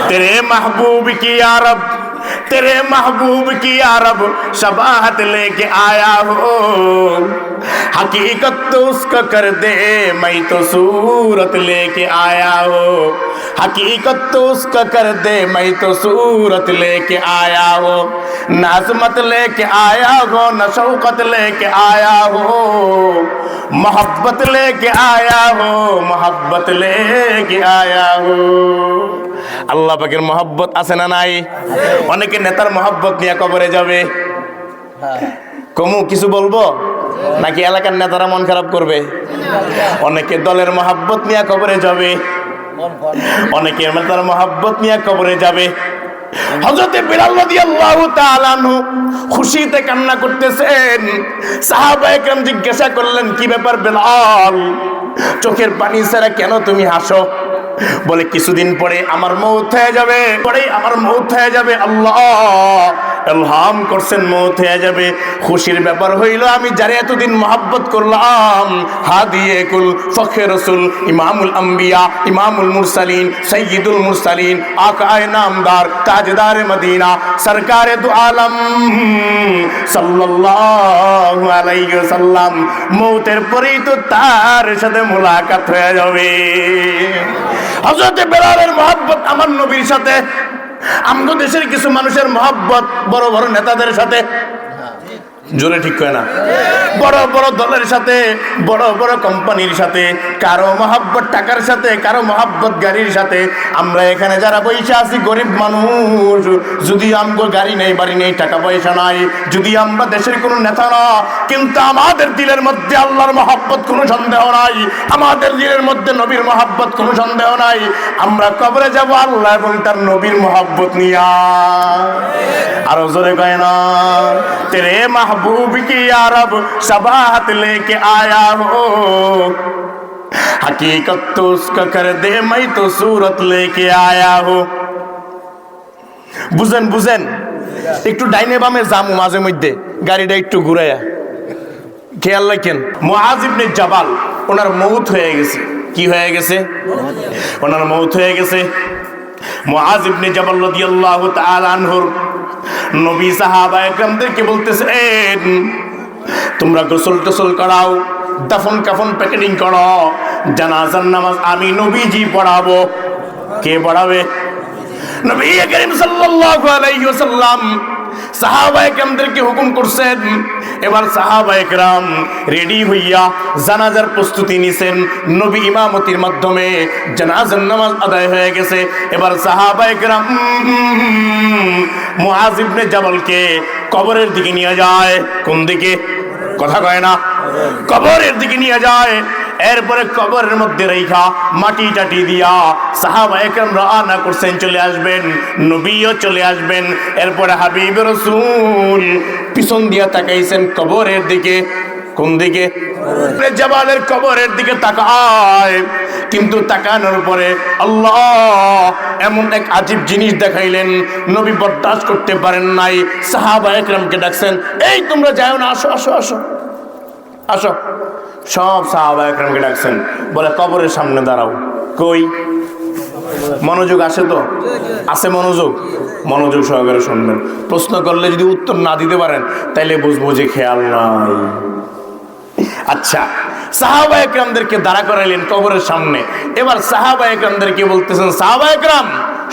तेरे महबूब की या रब, तेरे महबूब की या रब शबाहत लेके आया हो, हकीकत तो उसका कर दे मैं तो सूरत लेके आया हो, हकीकत तो उसका कर दे मैं तो सूरत लेके आया हो, न अज़मत लेके आया हो न शौकत लेके आया हो, मोहब्बत लेके आया हो, मोहब्बत लेके आया हो। আল্লাহ পাকের মহব্বত আছে না নাই? অনেকে নেতার মহব্বত নিয়ে কবরে যাবে। কমু কিছু বলবো নাকি এলাকার নেতারা মন খারাপ করবে? অনেকে দলের মহব্বত নিয়ে কবরে যাবে, অনেকে নেতার মহব্বত নিয়ে কবরে যাবে। হযরতে বিলাল রাদিয়াল্লাহু তাআলা আনহু খুশিতে কান্না করতেছেন। সাহাবায়ে কেরাম জিজ্ঞাসা করলেন, কি ব্যাপার বিলাল, চোখের পানি ছাড়া কেন তুমি হাসো? বলে, কিছুদিন পরে আমার মওত হয়ে যাবে, পরে আমার মওত হয়ে যাবে, আল্লাহ ইলহাম করছেন মওত হয়ে যাবে। খুশির ব্যাপার হইল আমি যারে এতদিন মহব্বত করলাম, হাদিয়ে কুল ফখরে রাসূল ইমামুল আম্বিয়া ইমামুল মুরসালিন সাইয়্যিদুল মুরসালিন আকায়ে নামদার তাজদারে মদিনা সরকারে দু আলম সাল্লাল্লাহু আলাইহি ওয়াসাল্লাম মওতের পরেই তো তার সাথে মুলাকাত হয়ে যাবে। হযরতে বেলালের মহব্বত আমার নবীর সাথে, আমগো দেশের কিছু মানুষের মহব্বত বড় বড় নেতাদের সাথে, জোরে ঠিক হয় না, বড় বড় দলের সাথে, বড় বড় কোম্পানির সাথে, কারো মহব্বত টাকার সাথে, কারো মহব্বত গাড়ির সাথে। আমরা এখানে যারা বসে আছি গরিব মানুষ, যদি আমগো গাড়ি নেই, বাড়ি নেই, টাকা পয়সা নাই, যদি আমরা দেশের কোনো নেতা না, কিন্তু আমাদের দিলের মধ্যে আল্লাহর মহব্বত কোনো সন্দেহ নাই, আমাদের দিলের মধ্যে নবীর মহব্বত কোনো সন্দেহ নাই। আমরা কবরে যাব আল্লাহ এবং তার নবীর মহব্বত নিয়া। আরো জোরে কয় না, তেরে महबूब की या रब शबाहत लेके आया हो, हकीकत तो उसका कर दे मैं तो सूरत लेके आया हो। বুঝেন বুঝেন, একটু ডাইনে বামে যামু, মাঝে মধ্যে গাড়িটা একটু ঘুরাইয়া খেয়াল রাখেন। মুআজ ইবনে জাবাল, ওনার মওত হয়ে গেছে। কি হয়ে গেছে? ওনার মওত হয়ে গেছে। মুআজ ইবনে জাবাল রাদিয়াল্লাহু তাআলা আনহুর নবী সাহাবায়ে কেরামদেরকে বলতেছেন, তোমরা গোসল টোসল করাও, দাফন কাফন প্যাকেটিং করো, জানাজার নামাজ আমি নবীজি পড়াবো। কে পড়াবে? নবী করিম সাল্লাল্লাহু আলাইহি ওয়াসাল্লাম সাহাবায়ে কেরামদেরকে হুকুম করছেন। এবার সাহাবায়ে কেরাম রেডি হইয়া জানাজার প্রস্তুতি নিছেন। নবী ইমামতির মাধ্যমে জানাজার নামাজ আদায় হয়ে গেছে। এবার সাহাবায়ে কেরাম মুআজ ইবনে জাবালকে কবরের দিকে নিয়ে যায়। কোন দিকে? কথা কয় না, কবরের দিকে নিয়ে যায়। এরপরে কবরের মধ্যে রেখা মাটি টাটি দিয়া সাহাবায়ে কেরাম রওনা করছেন, চলে আসবেন, নবীও চলে আসবেন। এরপরে হাবিব রাসূল পিছন দিয়া তাকাইছেন কবরের দিকে। কোন দিকে? জাবালের কবরের দিকে তাকায়। কিন্তু তাকানোর পরে আল্লাহ এমন এক আজীব জিনিস দেখাইলেন, নবী বরদাস্ত করতে পারেন নাই। সাহাবায়ে কেরামকে ডাকছেন, এই তোমরা যাও না, আসো আসো আসো আসো। সব সাহাবায়ে কেরামকে ডাকছেন, বলে কবরের সামনে দাঁড়াও। কই? মনোযোগ আসে তো? আছে মনোযোগ? মনোযোগ সহকারে শুনবেন। প্রশ্ন করলে যদি উত্তর না দিতে পারেন তাইলে বুঝবো যে খেয়াল নাই। আচ্ছা, সাহাবায়ে কেরামদেরকে দাঁড়া করাইলেন কবরের সামনে। এবার সাহাবায়ে কেরামদেরকে বলতেছেন, সাহাবায়ে কেরাম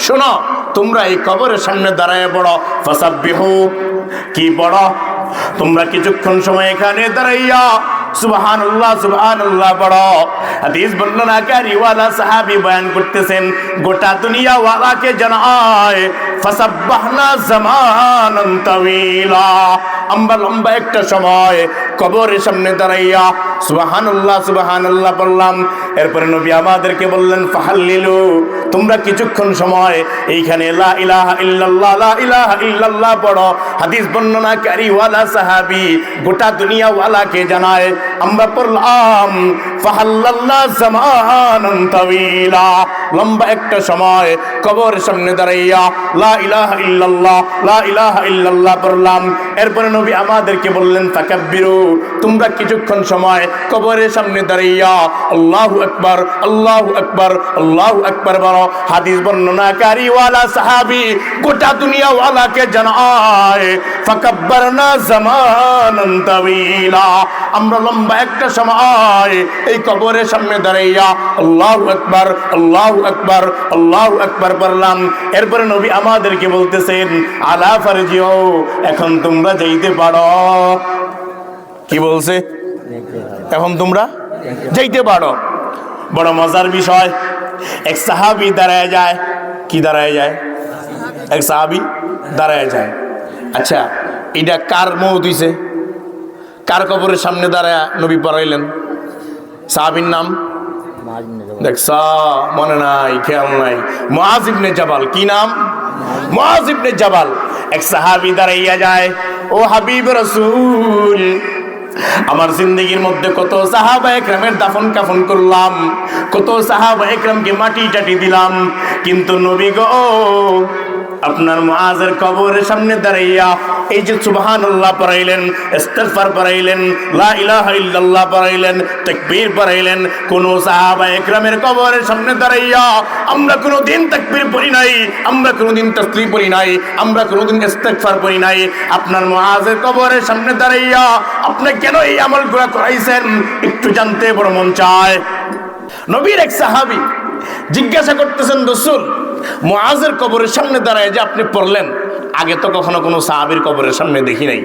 শোনো, তোমরা এই কবরের সামনে দাঁড়ায় পড়ো, ফাসাব্বিহু। কি পড়ো? তোমরা কিছুক্ষণ সময় এখানে দাঁড়াইয়া সুবহানাল্লাহ সুবহানাল্লাহ পড়ো। হাদিস বর্ণনাকারী ওয়ালা সাহাবী বয়ান করতেছেন, গোটা দুনিয়া ওয়ালাকে জানায় ফাসাব্বাহনা জামানান তাওয়িলা, আমরা লম্বা একটা সময় কবরের সামনে দাঁড়াইয়া সুবহানাল্লাহ সুবহানাল্লাহ বললাম। এরপরে নবী আমাদেরকে বললেন, ফাহাল্লিলু, তোমরা কিছুক্ষণ সময় এইখানে লা ইলাহা ইল্লাল্লাহ লা ইলাহা ইল্লাল্লাহ পড়ো। হাদিস বর্ণনাকারী ওয়ালা সাহাবী গোটা দুনিয়া ওয়ালাকে জানায়, আমরা পড়লাম ফাহাল্লাল্লাহ জামানান তাওয়িলা, লম্বা একটা সময় কবরের সামনে দাঁড়াইয়া লা ইলাহা ইল্লাল্লাহ লা ইলাহা ইল্লাল্লাহ পড়লাম। এরপরে নবী আমাদেরকে বললেন, ফাকাব্বিরু, তোমরা কিছুক্ষণ সময় কবরের সামনে দাঁড়াইয়া আল্লাহু আকবার আল্লাহু আকবার আল্লাহু আকবার বলো। হাদিস বর্ণনাকারী ওয়ালা সাহাবী গোটা দুনিয়া ওয়ালাকে জানায় ফাকাব্বারনা জামানান তাওয়িলা, আমরা লম্বা একটা সময় এই কবরের সামনে দাঁড়াইয়া আল্লাহু আকবার আল্লাহু আকবার আল্লাহু আকবার বললাম। এরপরে নবী আমাদেরকে বলতেছেন আলা ফারজিউ, এখন তোমরা যাইতে পারো। কি বলছে? এখন তোমরা যাইতে পারো। বড় মজার বিষয়, এক সাহাবী দাঁড়ায় যায়। কি দাঁড়ায় যায়? এক সাহাবী দাঁড়ায় যায়। আচ্ছা, এটা কার মওত হইছে? কার কবরের সামনে দাঁড়ায় নবী পড়াইলেন? সাহাবীর নাম দেখছ? মনে নাই, খেয়াল নাই। মুআজ ইবনে জাবাল। কি নাম? মুআজ ইবনে জাবাল। এক সাহাবী দাঁড়াইয়া যায়, ও হাবিব রাসূল, আমার জিন্দগির মধ্যে কত সাহাবা একরামের দাফন কাফন করলাম, কত সাহাবা একরামকে মাটি টাটি দিলাম, কিন্তু নবী গো আপনার মুআজের কবরের সামনে দাঁড়াইয়া এই যে সুবহানাল্লাহ পড়াইলেন, ইস্তিগফার পড়াইলেন, লা ইলাহা ইল্লাল্লাহ পড়াইলেন, তাকবীর পড়াইলেন, কোন সাহাবা একরামের কবরের সামনে দাঁড়াইয়া আমরা কোনোদিন তাকবীর পড়ি নাই, আমরা কোনোদিন তাসবিহ পড়ি নাই, আমরা কোনোদিন ইস্তিগফার পড়ি নাই। আপনার মুআজের কবরের সামনে দাঁড়াইয়া আপনি কেন এই আমলগুলো করাইছেন একটু জানতে বড় মন চায়। নবীর এক সাহাবী জিজ্ঞাসা করতেছেন, রাসূল মুআজের কবরের সামনে দাঁড়ায় যে আপনি পড়লেন, আগে তো কখনো কোনো সাহাবীর কবরের সামনে দেখি নাই।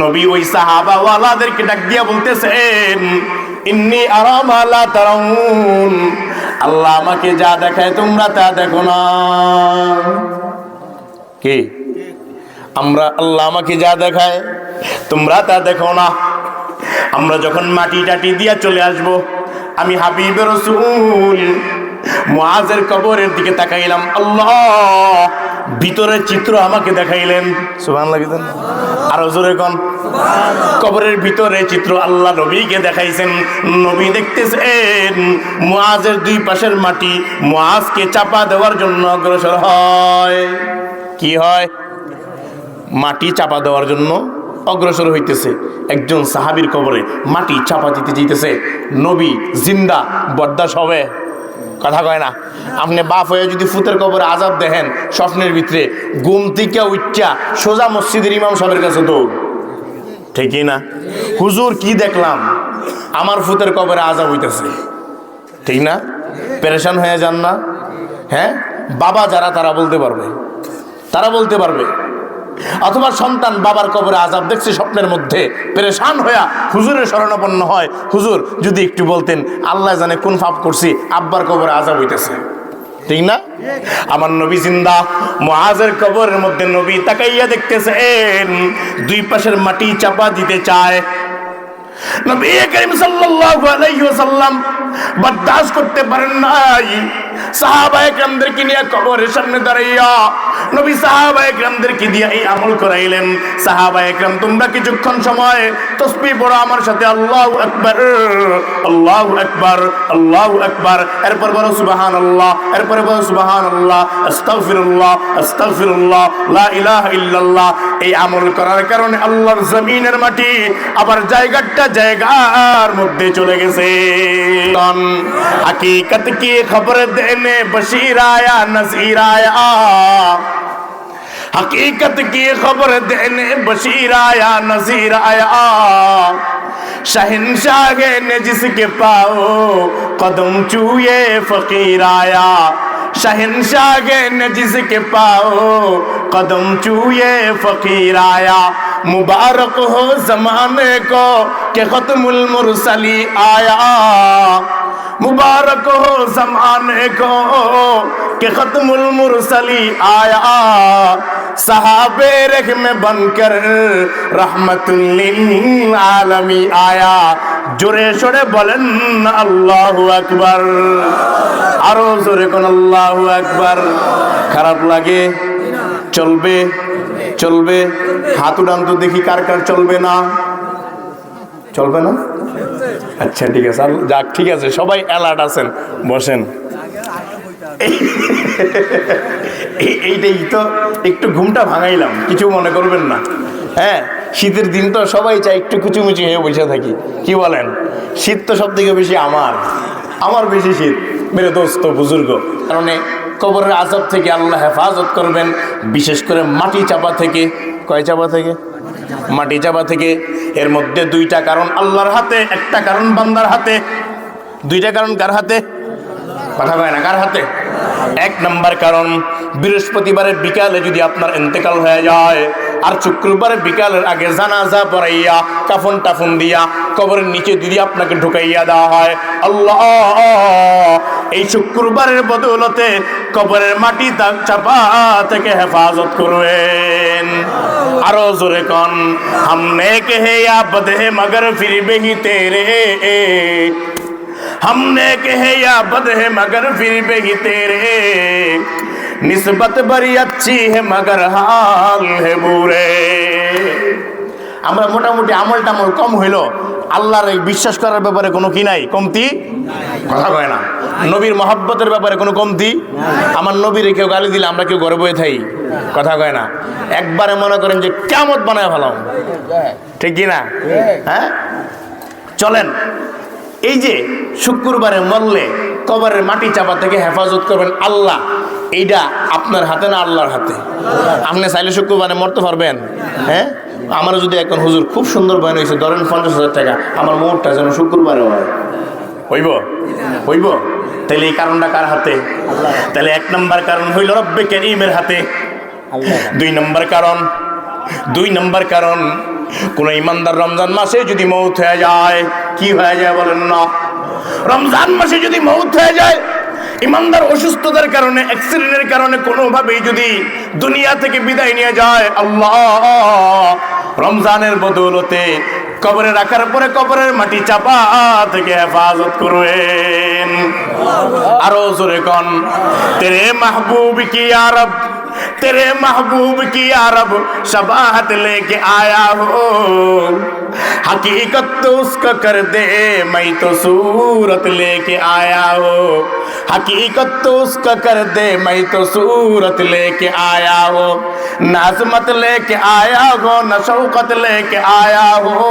নবী ওই সাহাবা ওয়ালাদেরকে ডাক দিয়া বলতেছেন, ইন্নী আরা মা লা তারাউন, আল্লাহ আমাকে যা দেখায় তোমরা তা দেখো না। কি? আমরা আল্লাহ আমাকে যা দেখায় তোমরা তা দেখো না। আমরা যখন মাটি টাটি দিয়া চলে আসব, আমি হাবিব রাসূল মুআজের কবরের দিকে তাকাইলাম, আল্লাহ ভিতরের চিত্র আমাকে দেখাইলেন। সুবহানাল্লাহ। আরো জোরে কোন? কবরের ভিতরে চিত্র আল্লাহ নবীকে দেখাইছেন। নবী দেখতেছেন মুআজের দুই পাশের মাটি মুআজকে চাপা দেওয়ার জন্য অগ্রসর হয়। কি হয়? মাটি চাপা দেওয়ার জন্য অগ্রসর হইতেছে। একজন সাহাবীর কবরে মাটি চাপা দিতে যেতেছে। নবী জিন্দা বরদাস হবে? কথা কয় না। আপনি বাপ হয়ে যদি ফুতের কবরে আযাব দেখেন স্বপ্নের ভিতরে, ঘুম থেকে উঠা সোজা মসজিদের ইমাম সাহেবের কাছে দৌড়। ঠিকই না? হুজুর কি দেখলাম, আমার ফুতের কবরে আযাব হইতেছে। ঠিক না? পেরেশান হয়ে যান না? হ্যাঁ, বাবা যারা তারা বলতে পারবে, তারা বলতে পারবে। অথবা সন্তান বাবার কবরে আযাব দেখছে স্বপ্নের মধ্যে, পেরেশান হইয়া হুজুরের শরণাপন্ন হয়, হুজুর যদি একটু বলতেন আল্লাহ জানে কোন পাপ করছি, আব্বার কবরে আযাব হইতেছে। ঠিক না? আমার নবী জিন্দা। মুআজের কবরের মধ্যে নবী তাকাইয়া দেখতেছেন দুই পাশের মাটি চাপা দিতে চায়। নবী করিম সাল্লাল্লাহু আলাইহি ওয়াসাল্লাম বরদাশত করতে পারেন নাই। সাহাবায়ে কেরামদেরকে নিয়ে কবরের সামনে দাঁড়াইয়া নবী সাহাবায়ে কেরামদেরকে দিয়ে এই আমল করাইলেন। সাহাবায়ে কেরাম তোমরা কিছুক্ষণ সময় তাসবিহ পড়ো আমার সাথে, আল্লাহু আকবার আল্লাহু আকবার আল্লাহু আকবার, এরপর বলো সুবহানাল্লাহ, এরপর বলো সুবহানাল্লাহ, আস্তাগফিরুল্লাহ আস্তাগফিরুল্লাহ, লা ইলাহা ইল্লাল্লাহ। এই আমল করার কারণে আল্লাহর জমিনের মাটি আবার জায়গাটা জায়গার মধ্যে চলে গেছে। हकीकत की खबर देने बशीर आया नज़ीर आया, हकीकत की खबर देने बशीर आया नज़ीर आया, शहंशाह ने जिसके पाओ कदम चूए फकीर आया, शहंशाह ने जिसके पाओ कदम चूए फकीर आया, मुबारक हो ज़माने को कि ख़त्मुल मुरसली आया, मुबारक हो ज़माने को कि ख़त्मुल मुरसली आया, सहाबे रहम बनकर रहमतुल लिल आलमी आया। जोरे शोरे बोलेन अल्लाहु আকবার, আরো জোরে কোন আল্লাহু আকবার। খারাপ লাগে? চলবে চলবে। হাত উঠান তো দেখি কার কার চলবে না। চলবে না? আচ্ছা ঠিক আছে, যাক ঠিক আছে, সবাই অ্যালার্ট আছেন, বসেন। এইটাই তো একটু ঘুমটা ভাঙাইলাম, কিছু মনে করবেন না। হ্যাঁ, শীতের দিন তো সবাই চাই একটু কুচুমুচি হয়ে বসে থাকি, কি বলেন? শীত তো সব থেকে বেশি আমার বেশি শীত মেরে দোস্ত বুজুর্গ। কারণে কবরের আযাব থেকে আল্লাহ হেফাজত করবেন, বিশেষ করে মাটি চাপা থেকে। কয় চাপা থেকে? মাটি চাপা থেকে। এর মধ্যে দুইটা কারণ আল্লাহর হাতে, একটা কারণ বান্দার হাতে। দুইটা কারণ কার হাতে? কথা কয় না, কার হাতে? এক নাম্বার কারণ, বৃহস্পতিবারের বিকালে যদি আপনার ইন্তেকাল হয়ে যায় আর শুক্রবারের বিকালের আগে জানাজা পড়াইয়া কাফন টাফন দিয়া কবরের নিচে যদি আপনাকে ঢুকাইয়া দেওয়া হয়, আল্লাহ এই শুক্রবারের বদৌলতে কবরের মাটি চাপা থেকে হেফাজত করবেন। আরো জোরে কন, হামনে কে হে ইয়া বদ হে মগর ফির বে হি তেরে, हमने कहे या बद है मगर फिर भी ही तेरे, निस्बत बड़ी अच्छी है मगर हाल है बुरे। আমরা মোটামুটি আমল টামল কম হইল, আল্লাহর এই বিশ্বাস করার ব্যাপারে কোনো কি নাই, কমতি। কথা কয় না। নবীর মহব্বতের ব্যাপারে কোনো কমতি। আমার নবীর কেউ গালি দিলে আমরা কেউ ঘরে বয়ে থাই, কথা কয় না। একবারে মনে করেন যে কিয়ামত বানায় ফেলাম, ঠিক কি না? হ্যাঁ, চলেন এই যে শুক্রবারে মরলে কবরের মাটি চাপা থেকে হেফাজত করবেন আল্লাহ, এইটা আপনার হাতে না আল্লাহর হাতে? আপনি চাইলে শুক্রবারে মরতে পারবেন? হ্যাঁ, আমারও যদি এখন হুজুর খুব সুন্দর বয়ান হয়েছে, ধরেন 50,000 টাকা, আমার মোটটা যেন শুক্রবারে হয়, হইব? তাহলে এই কারণটা কার হাতে? তাহলে এক নম্বর কারণ হইল রব্বে কারীমের হাতে। দুই নম্বর কারণ কোন ইমানদার রমজান মাসে যদি মৌত হয়ে যায়, কি হয়ে যায় বলেন না? রমজান মাসে যদি মৌত হয়ে যায়, ইমানদার অসুস্থতার কারণে, অ্যাক্সিডেন্টের কারণে কোনোভাবেই যদি দুনিয়া থেকে বিদায় নিয়ে যায়, আল্লাহ রমজানের বদৌলতে কবরে রাখার পরে কবরের মাটি চাপা থেকে হেফাজত করবেন। আরো জোরে কন, তেরে মাহবুব কি ইয়া রব, तेरे महबूब की यारब शबाहत लेके आया हो, हकीकत तो उसका कर दे मैं तो सूरत लेके आया हो, हकीकत तो उसका कर दे मैं तो सूरत लेके आया हो, न अज़मत लेके आया हो न शौकत लेके आया हो,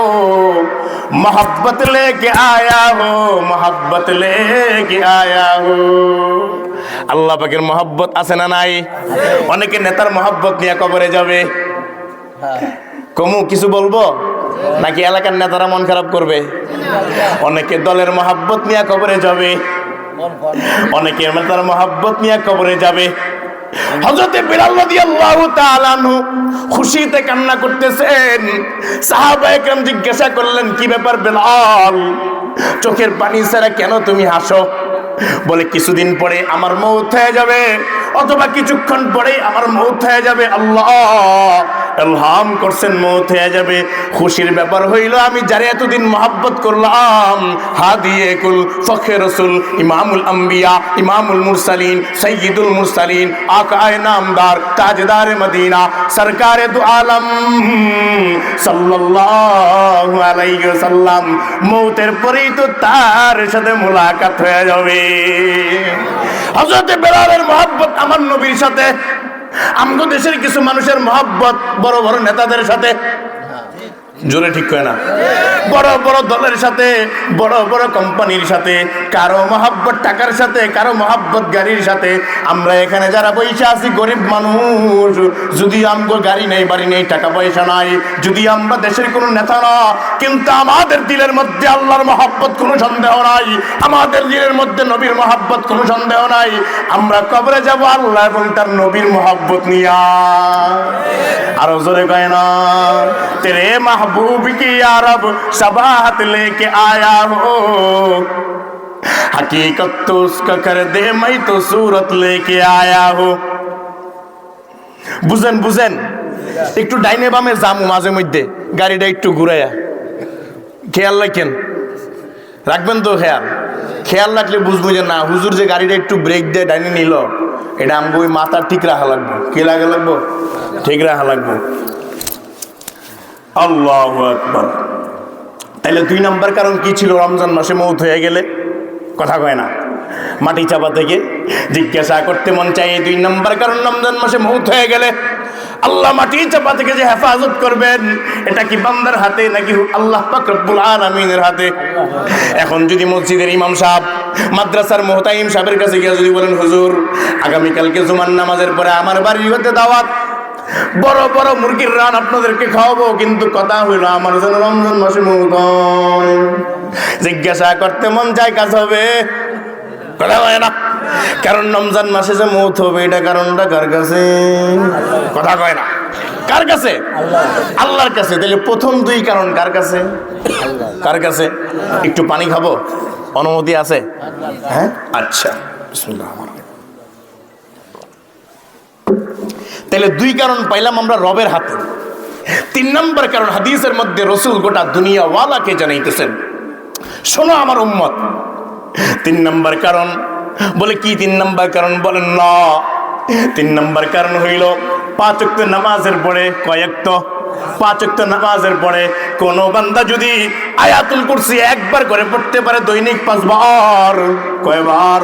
मोहब्बत लेके आया हो, मोहब्बत लेके आया हो। আল্লাহ পাকের মহব্বত আছে না নাই? অনেকে নেতার মহব্বত নিয়ে কবরে যাবে। কমু কিছু বলবো নাকি এলাকার নেতারা মন খারাপ করবে? অনেকে দলের মহব্বত নিয়ে কবরে যাবে, অনেকে নেতার মহব্বত নিয়ে কবরে যাবে। হযরত বিলাল রাদিয়াল্লাহু তাআলা আনহু খুশিতে কান্না করতেছেন। সাহাবায়ে কেরাম জিজ্ঞাসা করলেন, কি ব্যাপার বিলাল, চোখের পানি ছাড়া কেন তুমি হাসো? বলে, কিছুদিন পরে আমার মৌত হয়ে যাবে, অথবা কিছুক্ষণ পরেই আমার মৌত হয়ে যাবে। আল্লাহ ইলহাম করছেন মৌত হয়ে যাবে। খুশির ব্যাপার হইল, আমি যারে এতদিন মহব্বত করলাম, হাদিয়ে কুল, ফখরে রাসূল, ইমামুল আম্বিয়া, ইমামুল মুরসালিন, সাইয়্যিদুল মুরসালিন, আকায়ে নামদার, তাজদারে মদিনা, সরকারে দু আলম সাল্লাল্লাহু আলাইহি ওয়াসাল্লাম, মৌতের পরেই তো তার সাথে মুলাকাত হয়ে যাবে। হযরত বেলালের মহব্বত আমার নবীর সাথে, আমগো দেশের কিছু মানুষের মহব্বত বড় বড় নেতাদের সাথে, জোরে ঠিক হয় না? বড় বড় দলের সাথে, বড় বড় কোম্পানির সাথে, কারো মহব্বত টাকার সাথে, কারো মহব্বত গাড়ির সাথে। আমরা এখানে যারা পয়সা আছি গরিব মানুষ, যদি আমগো গাড়ি নেই, বাড়ি নেই, টাকা পয়সা নাই, যদি আমরা দেশের কোনো নেতা না, কিন্তু আমাদের দিলের মধ্যে আল্লাহর মহব্বত কোনো সন্দেহ নাই, আমাদের দিলের মধ্যে নবীর মহব্বত কোনো সন্দেহ নাই। আমরা কবরে যাব আল্লাহ এবং তার নবীর মহব্বত নিয়া। আরো জোরে কয় না, তেরে महबूब की यारब शबाहत लेके आया हो, हकीकत तो उसका कर दे मैं तो सूरत लेके आया हो। বুঝেন একটু ডাইনে বামে যামু, মাঝে মধ্যে গাড়িটা একটু ঘুরাইয়া খেয়াল রাখবেন তো। খেয়াল রাখলে বুঝবো যে না, হুজুর যে গাড়িটা একটু ব্রেক দিয়ে ডাইনে নিল, এটা আমাকে ওই মাথা ঠিক রাখা লাগবে। কি লাগবে? ঠিক রাখা লাগবে। আল্লাহু আকবার। তাহলে 2 নম্বর কারণ কি ছিল? রমজান মাসে মৌত হয়ে গেলে, কথা কয় না, মাটি চাপা থেকে জিজ্ঞাসা করতে মন চাই। 2 নম্বর কারণ রমজান মাসে মৌত হয়ে গেলে আল্লাহ মাটি চাপা থেকে যে হেফাজত করবেন, এটা কি বান্দার হাতে নাকি আল্লাহ পাক রব্বুল আলামিনের হাতে? এখন যদি মসজিদের ইমাম সাহেব, মাদ্রাসার মুহতামিম সাহেবের কাছে গিয়ে যদি বলেন, হুজুর আগামীকালকে জুমার নামাজের পরে আমার বাড়ির মধ্যে দাওয়াত, বড় বড় মুরগির রান আপনাদেরকে খাওয়াবো, কিন্তু কথা হইলো আমার যেন রমজান মাসে মৌত হয়। জিজ্ঞাসা করতে মন চায়, কাজ হবে? কথা হয় না। কারণ রমজান মাসে যে মৌত হবে, এটা কারণটা কার কাছে? কথা কয় না। কার কাছে? আল্লাহর কাছে। তাহলে প্রথম দুই কারণ কার কাছে? কার কাছে? একটু পানি খাবো, অনুমতি আছে? হ্যাঁ, আচ্ছা, বিসমিল্লাহ। তাহলে দুই কারণ পাইলাম আমরা রবের হাতে। তিন নম্বর কারণ হাদিসের মধ্যে রসুল গোটা দুনিয়া ওয়ালাকে জানাইতেছেন, শোনো আমার উম্মত। তিন নম্বর কারণ বলে কি? তিন নম্বর কারণ বলেন না, তিন নম্বর কারণ হইল 5 ওয়াক্ত নামাজের পরে, কয়েক 5 ওয়াক্ত নামাজের পরে কোন বান্দা যদি আয়াতুল কুরসি একবার করে পড়তে পারে দৈনিক 5 বার। কয়বার?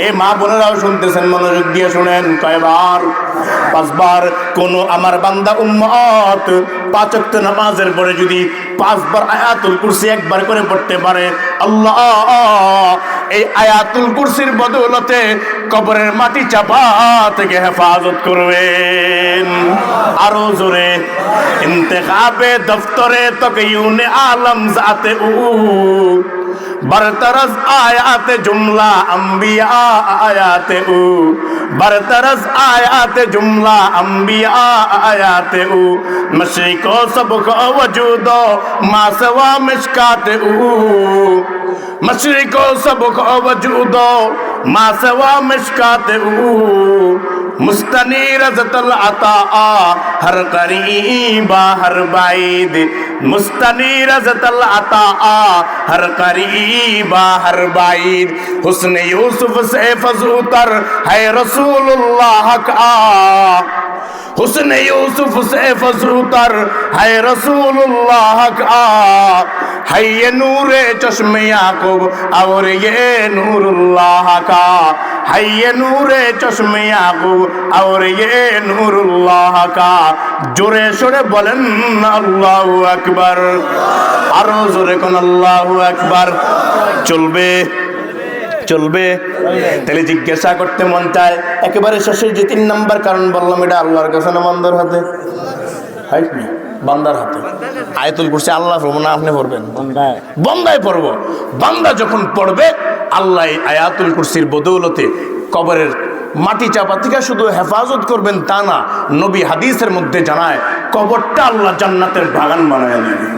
এই মা বোনেরাও শুনতেছেন, মনোযোগ দিয়ে শুনেন, কয়বার? 5 বার। কোন আমার বান্দা উম্মত 5 ওয়াক্ত নামাজের পরে যদি 5 বার আয়াতুল কুরসি একবার করে পড়তে পারে, আল্লাহ এই আয়াতুল কুরসির বদৌলতে কবরের মাটি চাপা থেকে হেফাজত করবেন। আরো জোরে, ইন্তেখাবে দফতরে তকয়ুনে আলম জাতে উ बरतरस आयात जुमला अंबिया आयात उ बरतरस आयात जुमला अंबिया आयात उ मशरिको सबको वजूदो मासवा मिशकात उ मशरिको सबको वजूदो मासवा मिशकात उ मुस्तनीर जतल अता हर करीबा हर बाइद मुस्तनीर जतल अता हर करीबा हर बाइद हुस्न यूसुफ से फजूतर है रसूलुल्लाह का हुस्न यूसुफ से फजूतर है रसूलुल्लाह का है ये नूरे चश्मे याकूब और ये नूरुल्लाह का है ये नूरे चश्मे याकूब और ये नूरुल्लाह का। जोरे शोरे बोलेन अल्लाहु আকবার, আরো জোরে কোন আল্লাহু আকবার। চলবে? চলবে? তাহলে জিজ্ঞাসা করতে মন চায়, একেবারে শেষে যে 3 নম্বর কারণ বললাম, এটা আল্লাহর কাছে না বান্দার হাতে? বান্দার হাতে। আয়াতুল কুরসি আল্লাহ পড়বো না আপনি পড়বেন? বান্দায় পড়ব। বান্দা যখন পড়বে, আল্লাহ আয়াতুল কুরসির বদৌলতে কবরের মাটি চাপা থেকে শুধু হেফাজত করবেন তা না, নবী হাদিসের মধ্যে জানায় কবরটা আল্লাহ জান্নাতের বাগান বানায় দিবেন।